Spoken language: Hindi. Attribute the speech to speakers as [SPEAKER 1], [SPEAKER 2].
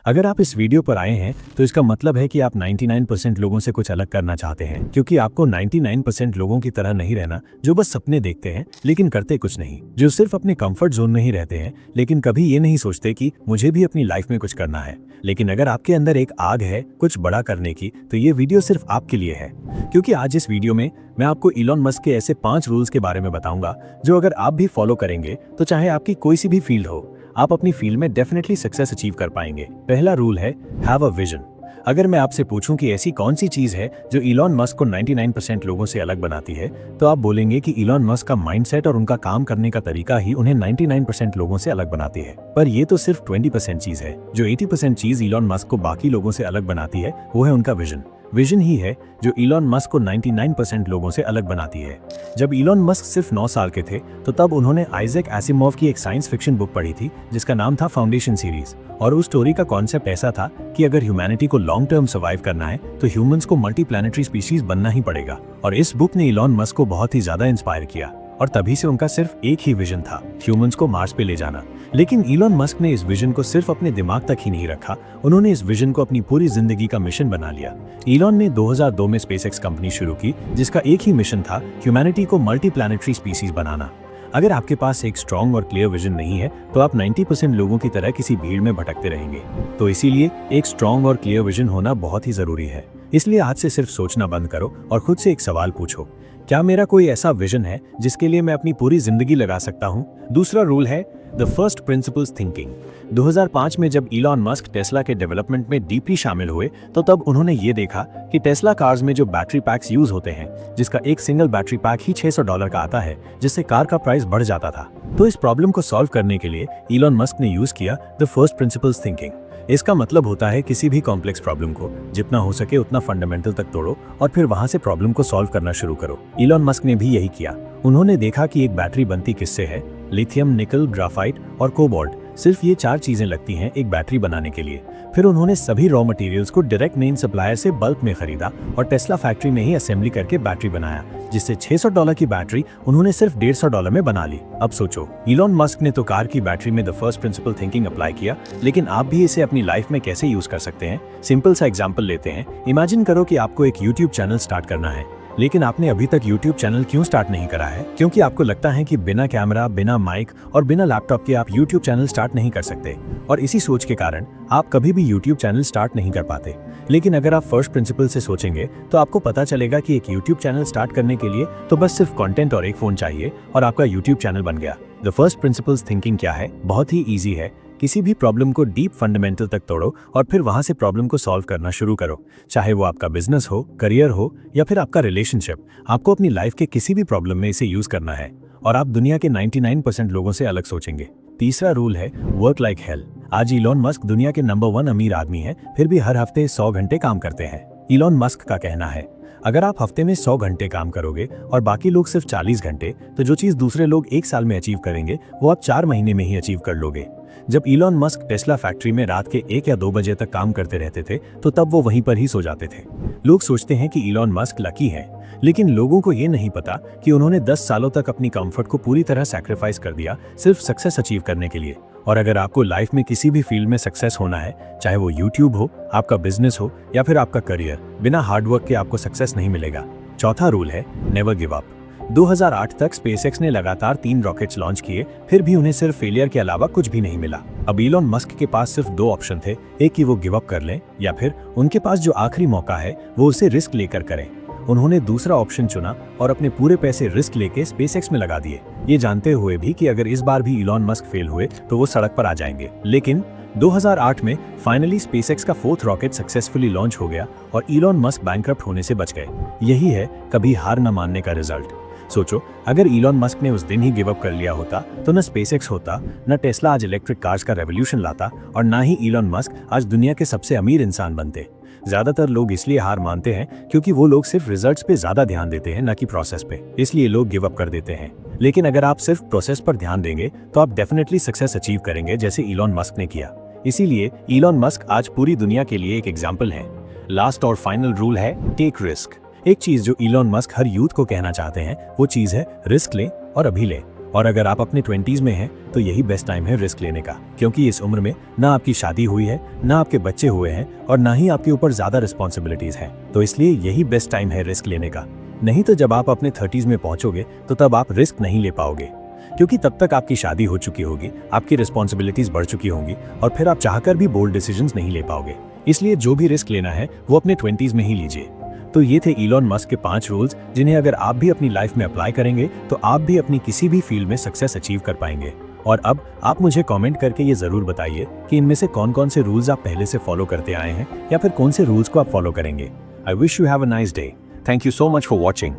[SPEAKER 1] अगर आप इस वीडियो पर आए हैं तो इसका मतलब है कि आप 99% लोगों से कुछ अलग करना चाहते हैं, क्योंकि आपको 99% लोगों की तरह नहीं रहना जो बस सपने देखते हैं लेकिन करते कुछ नहीं, जो सिर्फ अपने कंफर्ट जोन में ही रहते हैं लेकिन कभी ये नहीं सोचते कि मुझे भी अपनी लाइफ में कुछ करना है। लेकिन अगर आपके अंदर एक आग है कुछ बड़ा करने की, तो ये वीडियो सिर्फ आपके लिए है, क्योंकि आज इस वीडियो में मैं आपको इलॉन मस्क के ऐसे 5 रूल्स के बारे में बताऊंगा जो अगर आप भी फॉलो करेंगे तो चाहे आपकी कोई सी भी फील्ड हो, आप अपनी फील्ड में डेफिनेटली सक्सेस अचीव कर पाएंगे। पहला रूल है हैव अ विजन। अगर मैं आपसे पूछूं कि ऐसी कौन सी चीज है जो इलॉन मस्क को 99% लोगों से अलग बनाती है, तो आप बोलेंगे कि इलॉन मस्क का माइंडसेट और उनका काम करने का तरीका ही उन्हें 99% लोगों से अलग बनाती है। पर ये तो सिर्फ 20% चीज है। जो 80% चीज इलॉन मस्क को बाकी लोगों से अलग बनाती है वो है उनका विजन। विजन ही है जो इलॉन मस्क को 99% लोगों से अलग बनाती है। जब इलॉन मस्क सिर्फ 9 साल के थे तो तब उन्होंने आइजैक एसिमोव की एक साइंस फिक्शन बुक पढ़ी थी जिसका नाम था फाउंडेशन सीरीज। और उस स्टोरी का कॉन्सेप्ट ऐसा था कि अगर ह्यूमैनिटी को लॉन्ग टर्म सर्वाइव करना है तो ह्यूमंस को मल्टी प्लैनेटरी स्पीशीज बनना ही पड़ेगा। और इस बुक ने इलॉन मस्क को बहुत ही ज्यादा इंस्पायर किया और तभी से उनका सिर्फ एक ही विजन था, ह्यूमंस को मार्स पे ले जाना। लेकिन इलॉन मस्क ने इस विजन को सिर्फ अपने दिमाग तक ही नहीं रखा, उन्होंने इस विजन को अपनी पूरी जिंदगी का मिशन बना लिया। इलॉन ने 2002 में स्पेसएक्स कंपनी शुरू की जिसका एक ही मिशन था, ह्यूमैनिटी को मल्टी प्लैनेटरी स्पीशीज बनाना। अगर आपके पास एक स्ट्रॉन्ग और क्लियर विजन नहीं है तो आप 90% लोगों की तरह किसी भीड़ में भटकते रहेंगे। तो इसीलिए एक स्ट्रॉन्ग और क्लियर विजन होना बहुत ही जरूरी है। इसलिए आज से सिर्फ सोचना बंद करो और खुद से एक सवाल पूछो, क्या मेरा कोई ऐसा विजन है जिसके लिए मैं अपनी पूरी जिंदगी लगा सकता हूँ? दूसरा रूल है द फर्स्ट प्रिंसिपल्स थिंकिंग। 2005 में जब इलॉन मस्क टेस्ला के डेवलपमेंट में डीपली शामिल हुए तो तब उन्होंने ये देखा कि टेस्ला कार्स में जो बैटरी पैक्स यूज होते हैं, जिसका एक सिंगल बैटरी पैक ही $600 का आता है, जिससे कार का प्राइस बढ़ जाता था। तो इस प्रॉब्लम को सॉल्व करने के लिए इलॉन मस्क ने यूज किया द फर्स्ट प्रिंसिपल्स थिंकिंग। इसका मतलब होता है किसी भी कॉम्प्लेक्स प्रॉब्लम को जितना हो सके उतना फंडामेंटल तक तोड़ो और फिर वहां से प्रॉब्लम को सॉल्व करना शुरू करो। इलॉन मस्क ने भी यही किया। उन्होंने देखा कि एक बैटरी बनती किससे है, लिथियम, निकल, ग्राफाइट और कोबाल्ट। सिर्फ ये 4 चीजें लगती हैं एक बैटरी बनाने के लिए। फिर उन्होंने सभी रॉ मटेरियल्स को डायरेक्ट मेन सप्लायर से बल्क में खरीदा और टेस्ला फैक्ट्री में ही असेंबली करके बैटरी बनाया, जिससे $600 की बैटरी उन्होंने सिर्फ $150 में बना ली। अब सोचो, इलॉन मस्क ने तो कार की बैटरी में the first principle thinking apply किया, लेकिन आप भी इसे अपनी लाइफ में कैसे यूज कर सकते हैं? सिंपल सा एग्जांपल लेते हैं। इमेजिन करो कि आपको एक यूट्यूब चैनल स्टार्ट करना है, लेकिन आपने अभी तक YouTube चैनल क्यों स्टार्ट नहीं करा है? क्योंकि आपको लगता है कि बिना कैमरा, बिना माइक और बिना लैपटॉप के आप YouTube चैनल स्टार्ट नहीं कर सकते, और इसी सोच के कारण आप कभी भी YouTube चैनल स्टार्ट नहीं कर पाते। लेकिन अगर आप फर्स्ट प्रिंसिपल से सोचेंगे तो आपको पता चलेगा कि एक YouTube चैनल स्टार्ट करने के लिए तो बस सिर्फ कंटेंट और एक फोन चाहिए और आपका YouTube चैनल बन गया। द फर्स्ट प्रिंसिपल्स थिंकिंग क्या है? बहुत ही ईजी है। किसी भी प्रॉब्लम को डीप फंडामेंटल तक तोड़ो और फिर वहां से प्रॉब्लम को सॉल्व करना शुरू करो। चाहे वो आपका बिजनेस हो, करियर हो या फिर आपका रिलेशनशिप, आपको अपनी लाइफ के किसी भी प्रॉब्लम में इसे यूज करना है और आप दुनिया के 99% लोगों से अलग सोचेंगे। तीसरा रूल है वर्क लाइक हेल। आज इलॉन मस्क दुनिया के नंबर 1 अमीर आदमी है, फिर भी हर हफ्ते 100 घंटे काम करते हैं। इलॉन मस्क का कहना है, अगर आप हफ्ते में 100 घंटे काम करोगे और बाकी लोग सिर्फ 40 घंटे, तो जो चीज दूसरे लोग 1 साल में अचीव करेंगे वो आप 4 महीने में ही अचीव कर लोगे। जब इलॉन मस्क टेस्ला फैक्ट्री में रात के 1 या 2 बजे तक काम करते रहते थे तो तब वो वहीं पर ही सो जाते थे। लोग सोचते हैं कि इलॉन मस्क लकी है, लेकिन लोगों को ये नहीं पता कि उन्होंने 10 सालों तक अपनी कंफर्ट को पूरी तरह सैक्रिफाइस कर दिया सिर्फ सक्सेस अचीव करने के लिए। और अगर आपको लाइफ में किसी भी फील्ड में सक्सेस होना है, चाहे वो यूट्यूब हो, आपका बिजनेस हो या फिर आपका करियर, बिना हार्डवर्क के आपको सक्सेस नहीं मिलेगा। चौथा रूल है नेवर गिव अप। 2008 तक स्पेसएक्स ने लगातार 3 रॉकेट्स लॉन्च किए, फिर भी उन्हें सिर्फ फेलियर के अलावा कुछ भी नहीं मिला। अब इलॉन मस्क के पास सिर्फ 2 ऑप्शन थे, एक कि वो गिव अप कर लें या फिर उनके पास जो आखिरी मौका है वो उसे रिस्क लेकर करें। उन्होंने दूसरा ऑप्शन चुना और अपने पूरे पैसे रिस्क लेके स्पेसएक्स में लगा दिए, ये जानते हुए भी कि अगर इस बार भी इलॉन मस्क फेल हुए तो वो सड़क पर आ जाएंगे। लेकिन 2008 में फाइनली स्पेसएक्स का 4th रॉकेट सक्सेसफुली लॉन्च हो गया और इलॉन मस्क बैंकरप्ट होने से बच गए। यही है कभी हार न मानने का रिजल्ट। सोचो, अगर इलॉन मस्क ने उस दिन ही गिव अप कर लिया होता तो न स्पेसएक्स होता, न टेस्ला आज इलेक्ट्रिक कार्स का रेवोल्यूशन लाता और ना ही इलॉन मस्क आज दुनिया के सबसे अमीर इंसान बनते। ज्यादातर लोग इसलिए हार मानते हैं क्योंकि वो लोग सिर्फ रिजल्ट्स पे ज्यादा ध्यान देते हैं, न कि प्रोसेस पे, इसलिए लोग गिव अप कर देते हैं। लेकिन अगर आप सिर्फ प्रोसेस पर ध्यान देंगे तो आप डेफिनेटली सक्सेस अचीव करेंगे, जैसे इलॉन मस्क ने किया। इसीलिए इलॉन मस्क आज पूरी दुनिया के लिए एक एग्जाम्पल है। लास्ट और फाइनल रूल है टेक रिस्क। एक चीज जो इलॉन मस्क हर यूथ को कहना चाहते हैं वो चीज है रिस्क लें और अभी लें। और अगर आप अपने 20s में हैं तो यही बेस्ट टाइम है रिस्क लेने का, क्योंकि इस उम्र में ना आपकी शादी हुई है, ना आपके बच्चे हुए हैं और ना ही आपके ऊपर ज्यादा रिस्पॉन्सिबिलिटीज हैं। तो इसलिए यही बेस्ट टाइम है रिस्क लेने का। नहीं तो जब आप अपने 30s में पहुंचोगे तो तब आप रिस्क नहीं ले पाओगे, क्योंकि तब तक आपकी शादी हो चुकी होगी, आपकी रिस्पॉन्सिबिलिटीज बढ़ चुकी होंगी और फिर आप चाहकर भी बोल्ड डिसीजंस नहीं ले पाओगे। इसलिए जो भी रिस्क लेना है वो अपने 20s में ही लीजिए। तो ये थे इलॉन मस्क के 5 रूल्स, जिन्हें अगर आप भी अपनी लाइफ में अप्लाई करेंगे तो आप भी अपनी किसी भी फील्ड में सक्सेस अचीव कर पाएंगे। और अब आप मुझे कमेंट करके ये जरूर बताइए कि इनमें से कौन कौन से रूल्स आप पहले से फॉलो करते आए हैं या फिर कौन से रूल्स को आप फॉलो करेंगे। I wish you have a nice day. Thank you so much for watching.